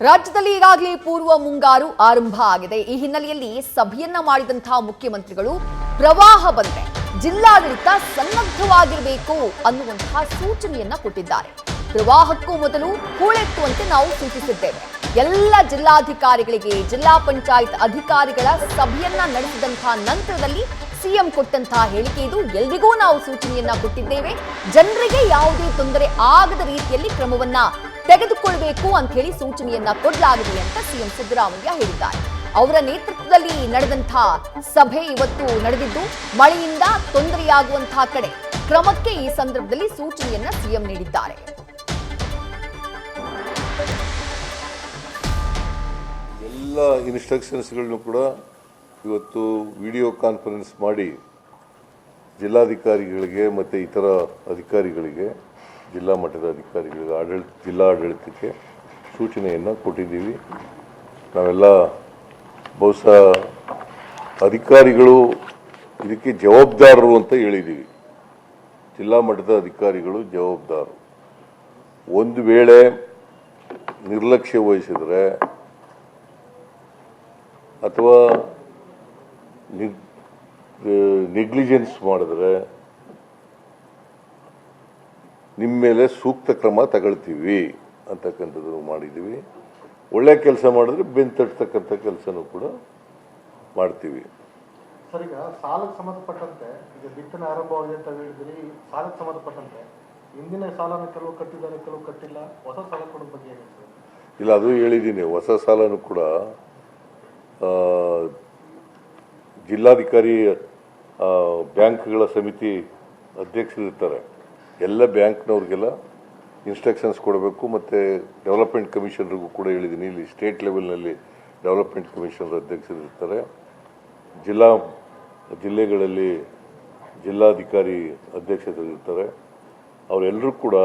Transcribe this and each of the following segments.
ರಾಜ್ಯದಲ್ಲಿ ಈಗಾಗಲೇ ಪೂರ್ವ ಮುಂಗಾರು ಆರಂಭ ಆಗಿದೆ. ಈ ಹಿನ್ನೆಲೆಯಲ್ಲಿ ಸಭೆಯನ್ನ ಮಾಡಿದಂತಹ ಮುಖ್ಯಮಂತ್ರಿಗಳು ಪ್ರವಾಹ ಬಂದ್ರೆ ಜಿಲ್ಲಾಡಳಿತ ಸನ್ನದ್ಧವಾಗಿರಬೇಕು ಅನ್ನುವಂತಹ ಸೂಚನೆಯನ್ನ ಕೊಟ್ಟಿದ್ದಾರೆ. ಪ್ರವಾಹಕ್ಕೂ ಮೊದಲು ಹೂಳೆತ್ತುವಂತೆ ನಾವು ಸೂಚಿಸಿದ್ದೇವೆ. ಎಲ್ಲ ಜಿಲ್ಲಾಧಿಕಾರಿಗಳಿಗೆ, ಜಿಲ್ಲಾ ಪಂಚಾಯತ್ ಅಧಿಕಾರಿಗಳ ಸಭೆಯನ್ನ ನಡೆಸಿದಂತಹ ನಂತರದಲ್ಲಿ ಸಿಎಂ ಕೊಟ್ಟಂತಹ ಹೇಳಿಕೆ ಇದು. ಎಲ್ರಿಗೂ ನಾವು ಸೂಚನೆಯನ್ನ ಕೊಟ್ಟಿದ್ದೇವೆ. ಜನರಿಗೆ ಯಾವುದೇ ತೊಂದರೆ ಆಗದ ರೀತಿಯಲ್ಲಿ ಕ್ರಮವನ್ನ ತೆಗೆದುಕೊಳ್ಳಬೇಕು ಅಂತ ಹೇಳಿ ಸೂಚನೆಯನ್ನ ಕೊಡಲಾಗಿದೆ ಅಂತ ಸಿಎಂ ಸಿದ್ದರಾಮಯ್ಯ ಹೇಳಿದ್ದಾರೆ. ಅವರ ನೇತೃತ್ವದಲ್ಲಿ ನಡೆದಂತಹ ಸಭೆ ಇವತ್ತು ನಡೆದಿದ್ದು, ಮಳೆಯಿಂದ ತೊಂದರೆಯಾಗುವಂತಹ ಕಡೆ ಕ್ರಮಕ್ಕೆ ಈ ಸಂದರ್ಭದಲ್ಲಿ ಸೂಚನೆಯನ್ನ ಸಿಎಂ ನೀಡಿದ್ದಾರೆ. ಎಲ್ಲ ಇನ್ಸ್ಟ್ರಕ್ಷನ್ಸ್ಗಳನ್ನು ಕೂಡ ಇವತ್ತು ವಿಡಿಯೋ ಕಾನ್ಫರೆನ್ಸ್ ಮಾಡಿ ಜಿಲ್ಲಾಧಿಕಾರಿಗಳಿಗೆ ಮತ್ತು ಇತರ ಅಧಿಕಾರಿಗಳಿಗೆ, ಜಿಲ್ಲಾ ಮಟ್ಟದ ಅಧಿಕಾರಿಗಳಿಗೆ, ಜಿಲ್ಲಾಡಳಿತಕ್ಕೆ ಸೂಚನೆಯನ್ನು ಕೊಟ್ಟಿದ್ದೀವಿ. ನಾವೆಲ್ಲ ಬಹುಶಃ ಅಧಿಕಾರಿಗಳು ಇದಕ್ಕೆ ಜವಾಬ್ದಾರರು ಅಂತ ಹೇಳಿದ್ದೀವಿ. ಜಿಲ್ಲಾ ಮಟ್ಟದ ಅಧಿಕಾರಿಗಳು ಜವಾಬ್ದಾರರು. ಒಂದು ವೇಳೆ ನಿರ್ಲಕ್ಷ್ಯ ವಹಿಸಿದರೆ ಅಥವಾ ನೆಗ್ಲಿಜೆನ್ಸ್ ಮಾಡಿದ್ರೆ ನಿಮ್ಮ ಮೇಲೆ ಸೂಕ್ತ ಕ್ರಮ ತಗೊಳ್ತೀವಿ ಅಂತಕ್ಕಂಥದ್ದು ಮಾಡಿದ್ದೀವಿ. ಒಳ್ಳೆ ಕೆಲಸ ಮಾಡಿದ್ರೆ ಬೆನ್ನು ತಟ್ಟತಕ್ಕಂಥ ಕೆಲಸನೂ ಕೂಡ ಮಾಡ್ತೀವಿ. ಸರ್, ಈಗ ಸಾಲಕ್ಕೆ ಸಂಬಂಧಪಟ್ಟಂತೆ ಈಗ ಬಿತ್ತನೆ ಆರಂಭವಾಗಿದೆ ಅಂತ ಹೇಳಿದ್ರಿ. ಸಾಲಕ್ಕೆ ಸಂಬಂಧಪಟ್ಟಂತೆ ಹಿಂದಿನ ಸಾಲನ ಕೆಲವು ಕಟ್ಟಿದ್ದಾರೆ, ಕೆಲವು ಕಟ್ಟಿಲ್ಲ. ಹೊಸ ಸಾಲ ಕೊಡೋ ಬಗ್ಗೆ ಏನಿದೆ? ಇಲ್ಲ, ಅದು ಹೇಳಿದ್ದೀನಿ. ಹೊಸ ಸಾಲನೂ ಕೂಡ ಜಿಲ್ಲಾಧಿಕಾರಿ ಬ್ಯಾಂಕ್ಗಳ ಸಮಿತಿ ಅಧ್ಯಕ್ಷರಿರ್ತಾರೆ. ಎಲ್ಲ ಬ್ಯಾಂಕ್ನವ್ರಿಗೆಲ್ಲ ಇನ್ಸ್ಟ್ರಕ್ಷನ್ಸ್ ಕೊಡಬೇಕು. ಮತ್ತು ಡೆವಲಪ್ಮೆಂಟ್ ಕಮಿಷನರ್ಗೂ ಕೂಡ ಹೇಳಿದ್ದೀನಿ. ಇಲ್ಲಿ ಸ್ಟೇಟ್ ಲೆವೆಲ್ನಲ್ಲಿ ಡೆವಲಪ್ಮೆಂಟ್ ಕಮಿಷನರ್ ಅಧ್ಯಕ್ಷರಿರ್ತಾರೆ. ಜಿಲ್ಲೆಗಳಲ್ಲಿ ಜಿಲ್ಲಾಧಿಕಾರಿ ಅಧ್ಯಕ್ಷರಿರ್ತಾರೆ. ಅವರೆಲ್ಲರೂ ಕೂಡ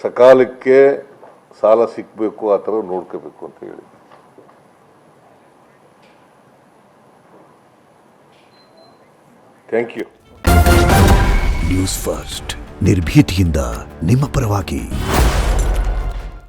ಸಕಾಲಕ್ಕೆ ಸಾಲ ಸಿಕ್ಕಬೇಕು, ಆ ಥರ ನೋಡ್ಕೋಬೇಕು ಅಂತ ಹೇಳಿ. Thank you. ನ್ಯೂಸ್ ಫಸ್ಟ್, ನಿರ್ಭೀತಿಯಿಂದ ನಿಮ್ಮ ಪರವಾಗಿ.